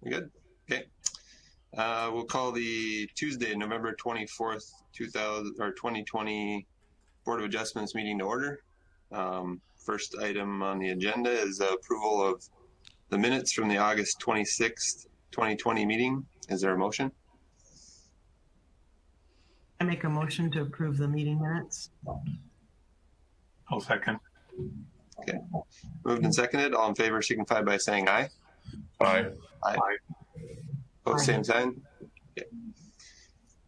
We good? Okay. We'll call the Tuesday, November 24th, 2020 Board of Adjustments meeting to order. First item on the agenda is approval of the minutes from the August 26th, 2020 meeting. Is there a motion? I make a motion to approve the meeting minutes. I'll second. Okay. Moved and seconded. All in favor signify by saying aye. Aye. Aye. Both same sign. Okay.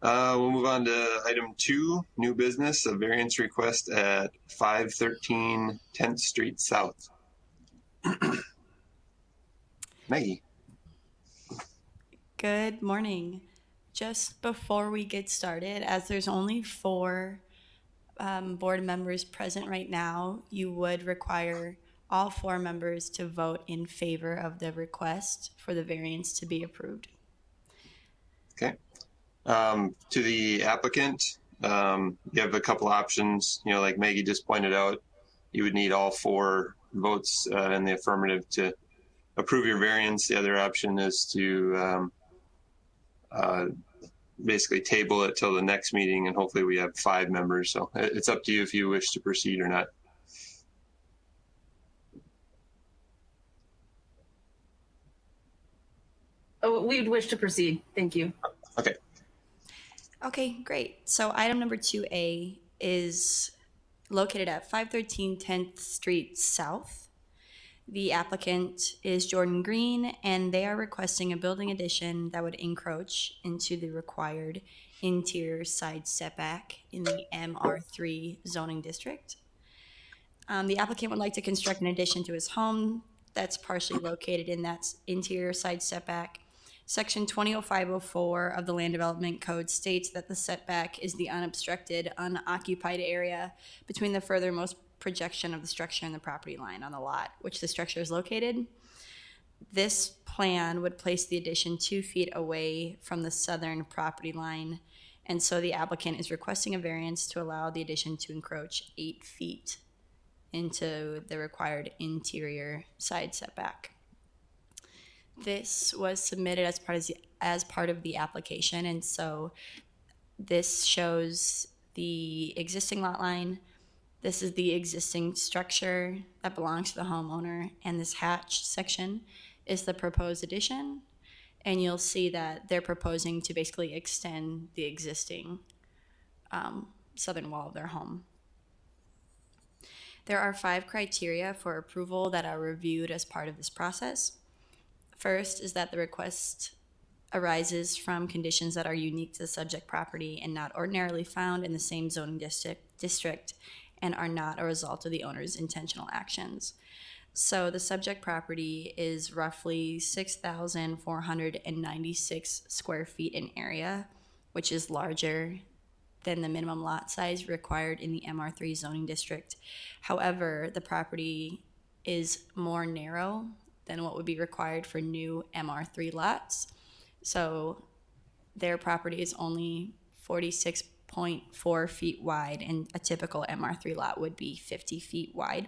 We'll move on to item 2, new business, a variance request at 513 10th Street South. Maggie. Good morning. Just before we get started, as there's only 4 board members present right now, you would require all 4 members to vote in favor of the request for the variance to be approved. Okay. To the applicant, you have a couple options. Like Maggie just pointed out, you would need all 4 votes in the affirmative to approve your variance. The other option is to basically table it till the next meeting, and hopefully we have 5 members. So it's up to you if you wish to proceed or not. Oh, we'd wish to proceed. Thank you. Okay. Okay, great. So item number 2A is located at 513 10th Street South. The applicant is Jordan Green, and they are requesting a building addition that would encroach into the required interior side setback in the MR3 zoning district. The applicant would like to construct an addition to his home that's partially located in that interior side setback. Section 200504 of the Land Development Code states that the setback is the unobstructed, unoccupied area between the furthermost projection of the structure and the property line on the lot which the structure is located. This plan would place the addition 2 feet away from the southern property line, and so the applicant is requesting a variance to allow the addition to encroach 8 feet into the required interior side setback. This was submitted as part of the application, and so this shows the existing lot line. This is the existing structure that belongs to the homeowner, and this hatched section is the proposed addition. And you'll see that they're proposing to basically extend the existing southern wall of their home. There are 5 criteria for approval that are reviewed as part of this process. First is that the request arises from conditions that are unique to the subject property and not ordinarily found in the same zoning district and are not a result of the owner's intentional actions. So the subject property is roughly 6,496 square feet in area, which is larger than the minimum lot size required in the MR3 zoning district. However, the property is more narrow than what would be required for new MR3 lots. So their property is only 46.4 feet wide, and a typical MR3 lot would be 50 feet wide.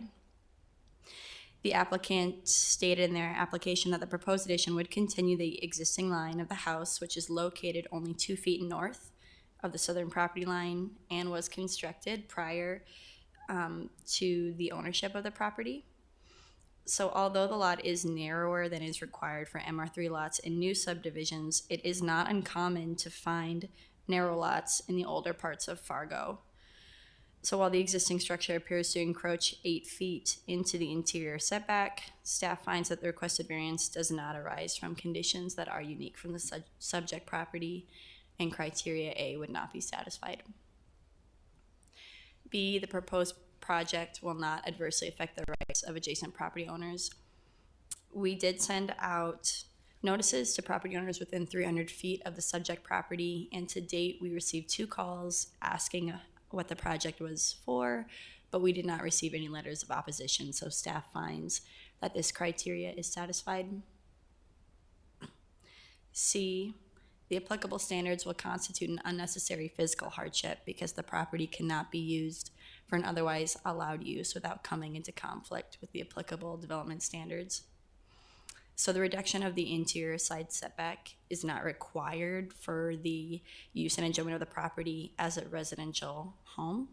The applicant stated in their application that the proposed addition would continue the existing line of the house, which is located only 2 feet north of the southern property line and was constructed prior to the ownership of the property. So although the lot is narrower than is required for MR3 lots in new subdivisions, it is not uncommon to find narrow lots in the older parts of Fargo. So while the existing structure appears to encroach 8 feet into the interior setback, staff finds that the requested variance does not arise from conditions that are unique from the subject property, and criteria A would not be satisfied. B, the proposed project will not adversely affect the rights of adjacent property owners. We did send out notices to property owners within 300 feet of the subject property, and to date we received 2 calls asking what the project was for, but we did not receive any letters of opposition, so staff finds that this criteria is satisfied. C, the applicable standards will constitute an unnecessary physical hardship because the property cannot be used for an otherwise allowed use without coming into conflict with the applicable development standards. So the reduction of the interior side setback is not required for the use and enjoyment of the property as a residential home.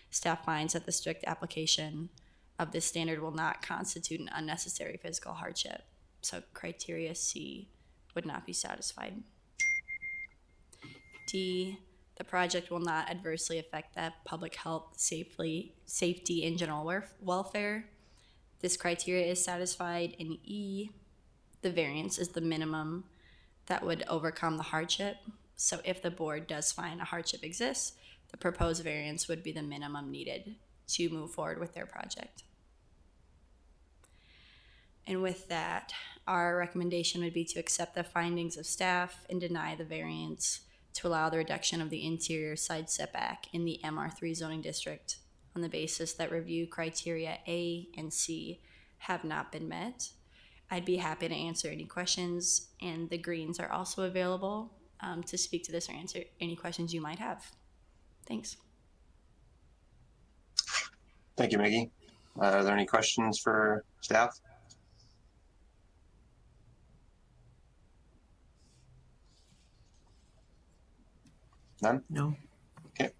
Staff finds that the strict application of this standard will not constitute an unnecessary physical hardship. So criteria C would not be satisfied. D, the project will not adversely affect the public health, safety, and general welfare. This criteria is satisfied. In E, the variance is the minimum that would overcome the hardship. So if the board does find a hardship exists, the proposed variance would be the minimum needed to move forward with their project. And with that, our recommendation would be to accept the findings of staff and deny the variance to allow the reduction of the interior side setback in the MR3 zoning district on the basis that review criteria A and C have not been met. I'd be happy to answer any questions, and the Greens are also available to speak to this or answer any questions you might have. Thanks. Thank you, Maggie. Are there any questions for staff? None? No. Okay.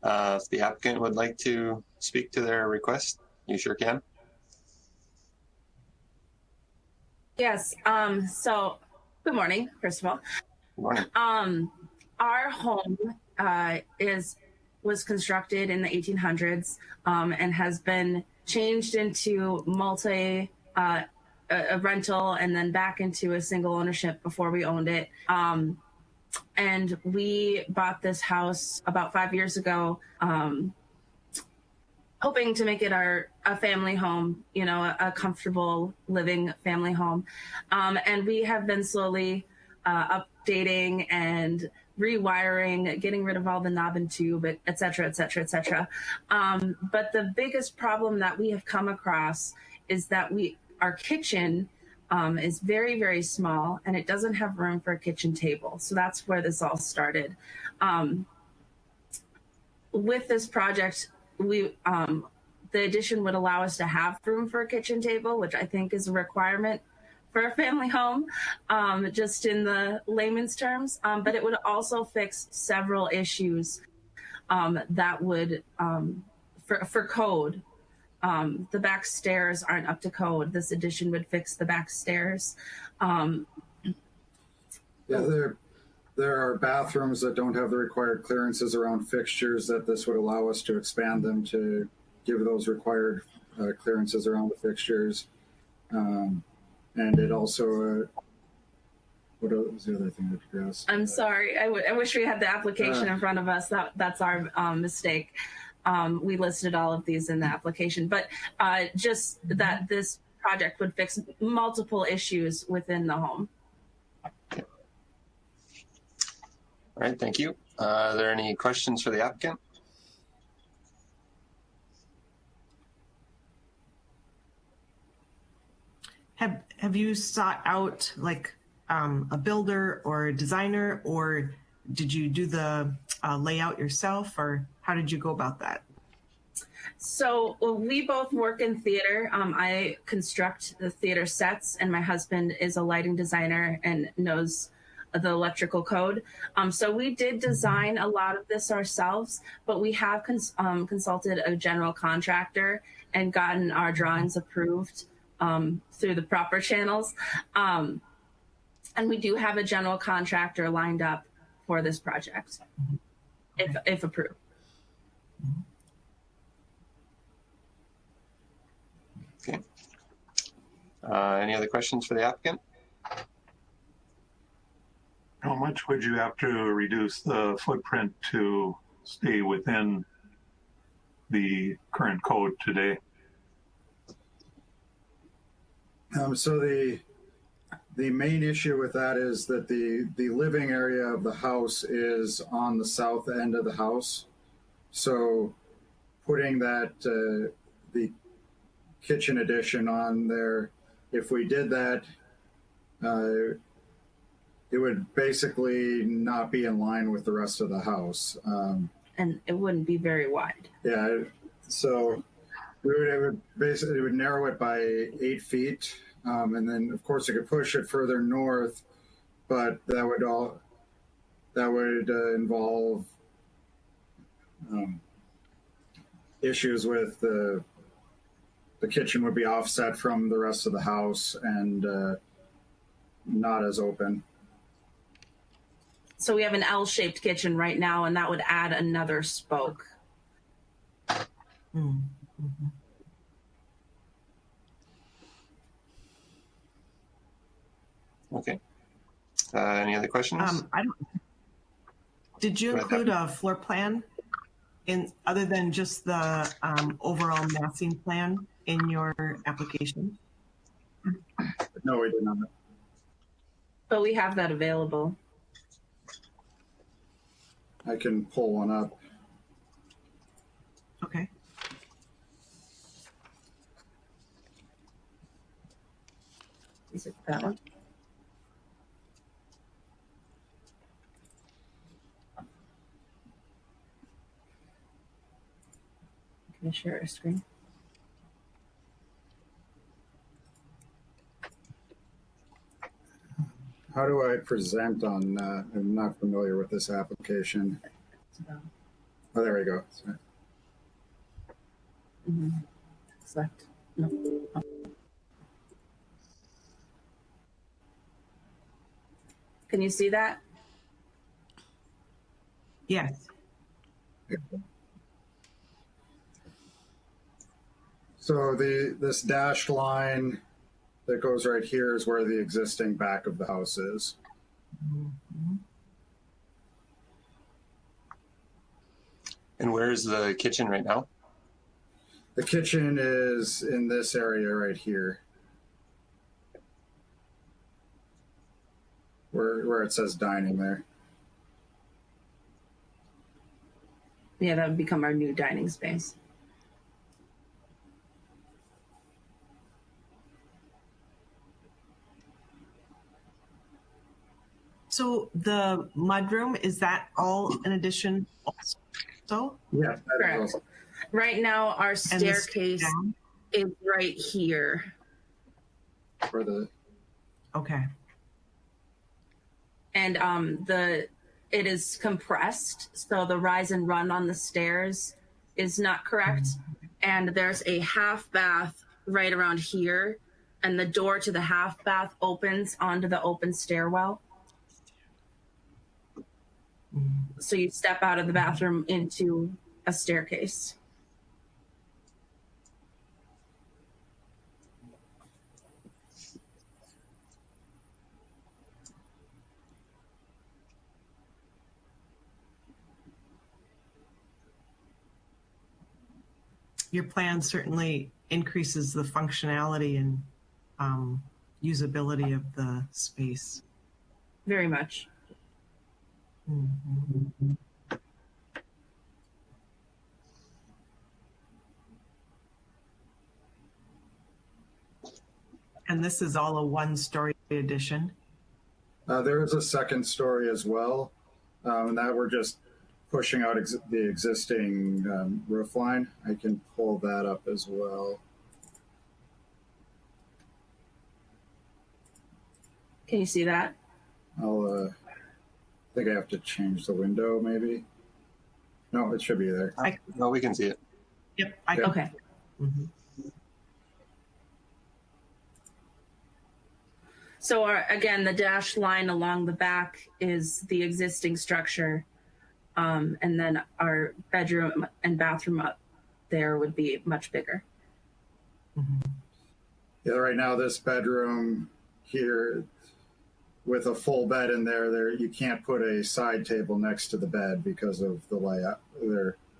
If the applicant would like to speak to their request, you sure can. Yes. So good morning, first of all. Good morning. Our home was constructed in the 1800s and has been changed into a rental and then back into a single ownership before we owned it. And we bought this house about 5 years ago, hoping to make it a family home, a comfortable living family home. And we have been slowly updating and rewiring, getting rid of all the knob and tube, et cetera, et cetera, et cetera. But the biggest problem that we have come across is that our kitchen is very, very small, and it doesn't have room for a kitchen table. So that's where this all started. With this project, the addition would allow us to have room for a kitchen table, which I think is a requirement for a family home, just in the layman's terms. But it would also fix several issues that would, for code. The back stairs aren't up to code. This addition would fix the back stairs. There are bathrooms that don't have the required clearances around fixtures that this would allow us to expand them to give those required clearances around the fixtures. And it also, what was the other thing that you asked? I'm sorry. I wish we had the application in front of us. That's our mistake. We listed all of these in the application, but just that this project would fix multiple issues within the home. All right, thank you. Are there any questions for the applicant? Have you sought out like a builder or a designer, or did you do the layout yourself, or how did you go about that? So we both work in theater. I construct the theater sets, and my husband is a lighting designer and knows the electrical code. So we did design a lot of this ourselves, but we have consulted a general contractor and gotten our drawings approved through the proper channels. And we do have a general contractor lined up for this project, if approved. Okay. Any other questions for the applicant? How much would you have to reduce the footprint to stay within the current code today? So the main issue with that is that the living area of the house is on the south end of the house. So putting that the kitchen addition on there, if we did that, it would basically not be in line with the rest of the house. And it wouldn't be very wide. Yeah, so it would narrow it by 8 feet And then, of course, you could push it further north, but that would involve issues with the kitchen would be offset from the rest of the house and not as open. So we have an L-shaped kitchen right now, and that would add another spoke. Mm-hmm. Okay. Any other questions? Did you Go ahead, include a floor plan other than just the overall massing plan in your application? No, we did not. But we have that available. I can pull one up. Okay. Is it that one? Can I share a screen? How do I present on that? I'm not familiar with this application. Oh, there we go. Sorry. Mm-hmm. Select. No. Oh. Can you see that? Yes. So this dashed line that goes right here is where the existing back of the house is. Mm-hmm. And where's the kitchen right now? The kitchen is in this area right here, where it says dining there. Yeah, that would become our new dining space. So the mudroom, is that all an addition also? Yeah, Correct. Right now, our And the staircase down? is right here. for the Okay. And it is compressed, so the rise and run on the stairs is not correct. And there's a half bath right around here, and the door to the half bath opens onto the open stairwell. So you step out of the bathroom into a staircase. Your plan certainly increases the functionality and usability of the space. Very much. Mm-hmm. And this is all a one-story addition? there is a second story as well, and that we're just pushing out the existing roof line. I can pull that up as well. Can you see that? I think I have to change the window, maybe. No, it should be there. No, we can see it. Yep. Okay. Mm-hmm. So again, the dashed line along the back is the existing structure. And then our bedroom and bathroom up there would be much bigger. Mm-hmm. Yeah, right now this bedroom here with a full bed in there, you can't put a side table next to the bed because of the layout.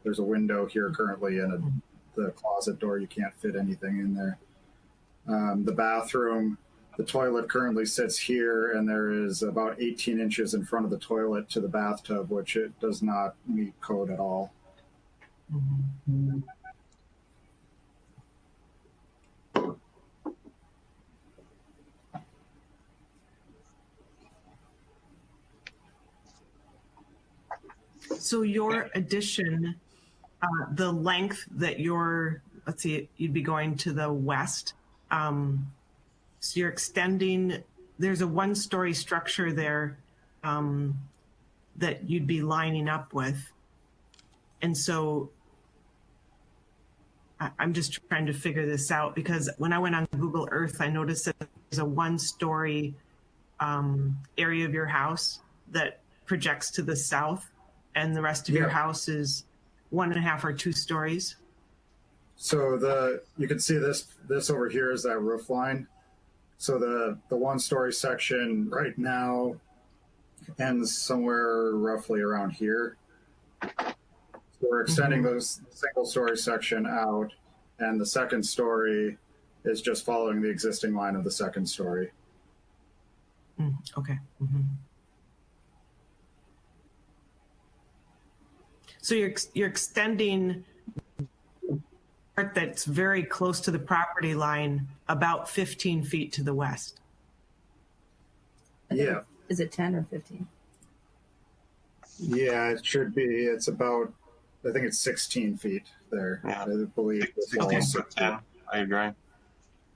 There's a window here currently and the closet door. You can't fit anything in there. The bathroom, the toilet currently sits here, and there is about 18 inches in front of the toilet to the bathtub, which it does not meet code at all. Mm-hmm. So your addition, the length that let's see, you'd be going to the west. So you're extending, there's a one-story structure there that you'd be lining up with. And so I'm just trying to figure this out, because when I went on Google Earth, I noticed that there's a one-story area of your house that projects to the south, and the rest of your house is 1.5 or 2 stories. So you can see this over here is that roof line. So the one-story section right now ends somewhere roughly around here. So we're extending those single-story section out, and the second story is just following the existing line of the second story. Okay. So you're extending part that's very close to the property line about 15 feet to the west. Yeah. Is it 10 or 15? Yeah, it should be. It's about, I think it's 16 feet there. Yeah. I believe. 16 foot 10. I agree.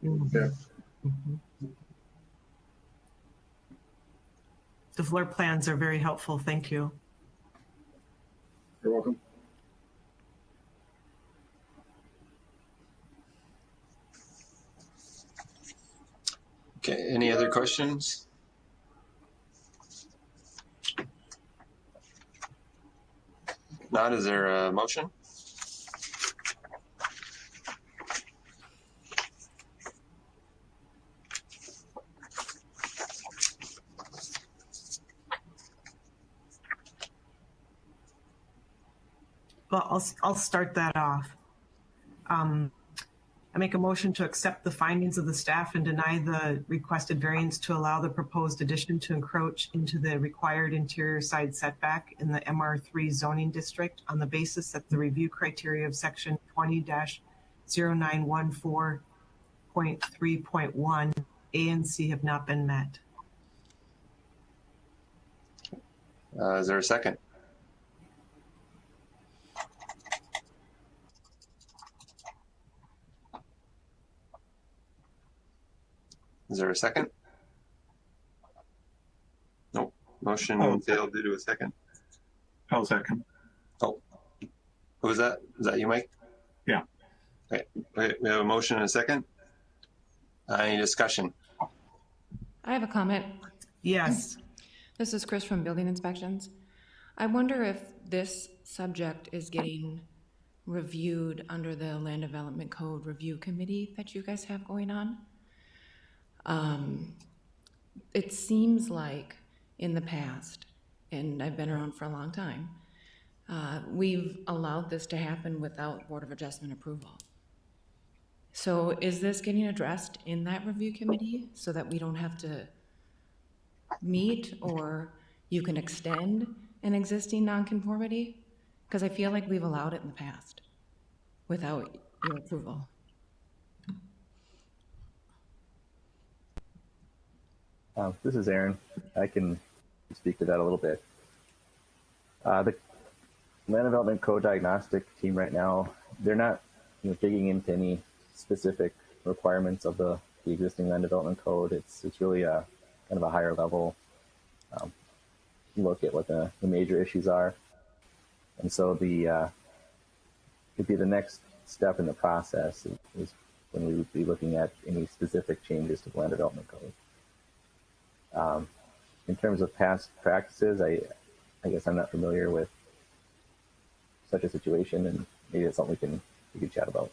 Yeah. The floor plans are very helpful. Thank you. You're welcome. Okay, any other questions? Not, is there a motion? Well, I'll start that off. I make a motion to accept the findings of the staff and deny the requested variance to allow the proposed addition to encroach into the required interior side setback in the MR3 zoning district on the basis that the review criteria of section 20-0914.3.1 A and C have not been met. Is there a second? Is there a second? Nope. Motion failed due to a second. I'll second. Oh, who was that? Is that you, Mike? Yeah. Okay. We have a motion and a second. Any discussion? I have a comment. Yes. This is Chris from Building Inspections. I wonder if this subject is getting reviewed under the Land Development Code Review Committee that you guys have going on. It seems like in the past, and I've been around for a long time, we've allowed this to happen without Board of Adjustment approval. So is this getting addressed in that review committee so that we don't have to meet, or you can extend an existing nonconformity? Because I feel like we've allowed it in the past without your approval. This is Aaron. I can speak to that a little bit. The Land Development Code Diagnostic team right now, they're not digging into any specific requirements of the existing Land Development Code. It's really a kind of a higher level look at what the major issues are. And so it'd be the next step in the process is when we would be looking at any specific changes to the Land Development Code. In terms of past practices, I guess I'm not familiar with such a situation, and maybe it's something we can chat about.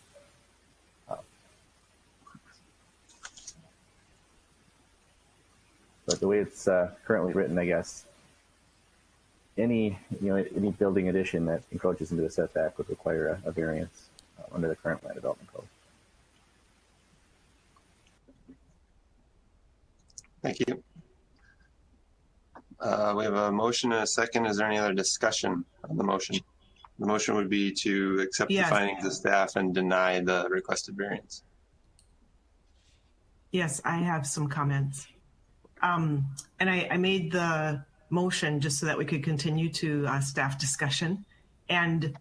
But the way it's currently written, I guess any building addition that encroaches into the setback would require a variance under the current Land Development Code. Thank you. We have a motion and a second. Is there any other discussion on the motion? The motion would be to accept the findings of staff and deny the requested variance. Yes, I have some comments. And I made the motion just so that we could continue to staff discussion. And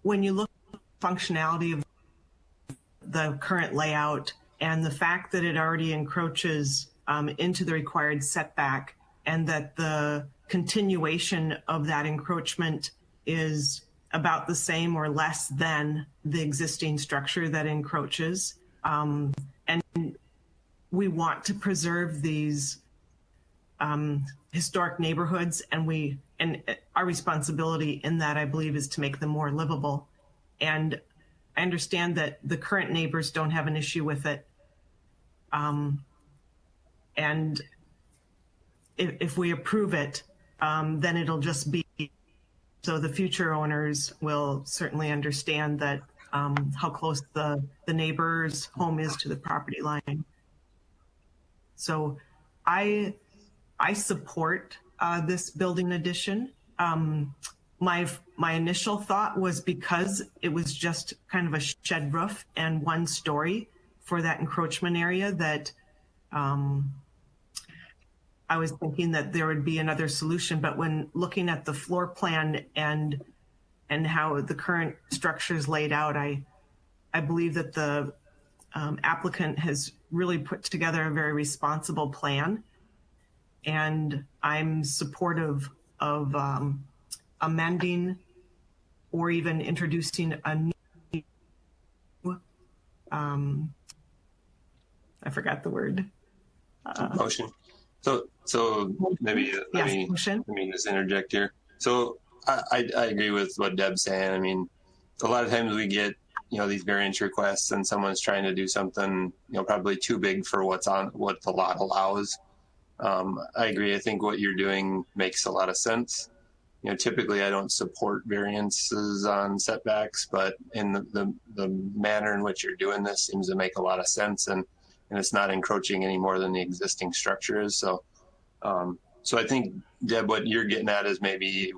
when you look at the functionality of the current layout And the fact that it already encroaches into the required setback, and that the continuation of that encroachment is about the same or less than the existing structure that encroaches. And we want to preserve these historic neighborhoods, and our responsibility in that, I believe, is to make them more livable. And I understand that the current neighbors don't have an issue with it. And if we approve it, then it'll just be, so the future owners will certainly understand that how close the neighbor's home is to the property line. So I support this building addition. My initial thought was, because it was just kind of a shed roof and one story for that encroachment area, that I was thinking that there would be another solution. But when looking at the floor plan and how the current structure is laid out, I believe that the applicant has really put together a very responsible plan. And I'm supportive of amending or even introducing a new, I forgot the word. Motion. So maybe let me just interject here. So I agree with what Deb's saying. I mean, a lot of times we get, these variance requests and someone's trying to do something, probably too big for what the lot allows. I agree. I think what you're doing makes a lot of sense. Typically I don't support variances on setbacks, but in the manner in which you're doing this seems to make a lot of sense, and it's not encroaching any more than the existing structure is. So I think, Deb, what you're getting at is maybe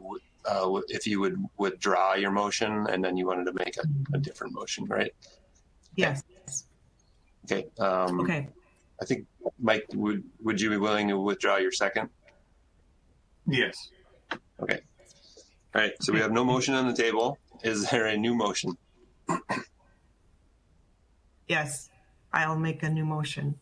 if you would withdraw your motion and then you wanted to make a different motion, right? Yes. Okay. Okay. I think, Mike, would you be willing to withdraw your second? Yes. Okay. All right. So we have no motion on the table. Is there a new motion? Yes, I'll make a new motion.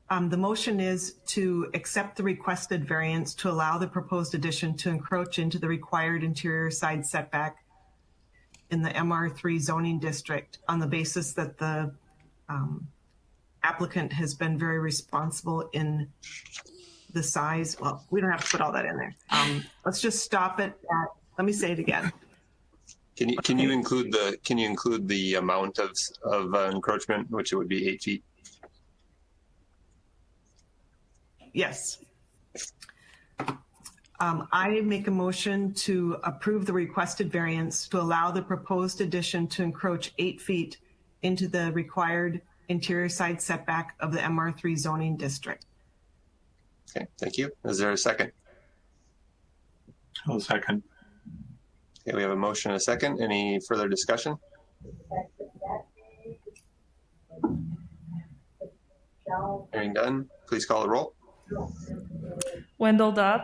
The motion is to accept the requested variance to allow the proposed addition to encroach into the required interior side setback in the MR3 zoning district on the basis that the applicant has been very responsible in the size. Well, we don't have to put all that in there. Let's just stop it at, let me say it again. Can you include the amount of encroachment, which it would be 8 feet? Yes. I make a motion to approve the requested variance to allow the proposed addition to encroach 8 feet into the required interior side setback of the MR3 zoning district. Okay, thank you. Is there a second? I'll second. Okay, we have a motion and a second. Any further discussion? Hearing done, please call the roll. Wendell Dobb.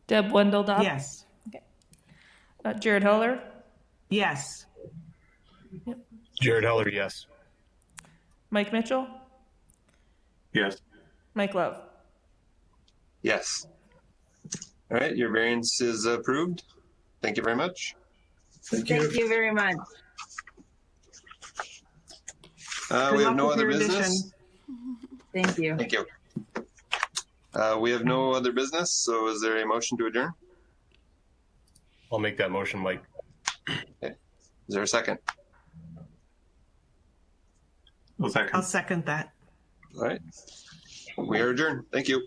Deb Wendell Dobb. Yes. Okay. Jared Heller. Yes. Jared Heller, yes. Mike Mitchell. Yes. Mike Love. Yes. All right, your variance is approved. Thank you very much. Thank you very much. We have no other business. Thank you. Thank you. We have no other business, so is there a motion to adjourn? I'll make that motion, Mike. Okay. Is there a second? I'll second. I'll second that. All right. We are adjourned. Thank you.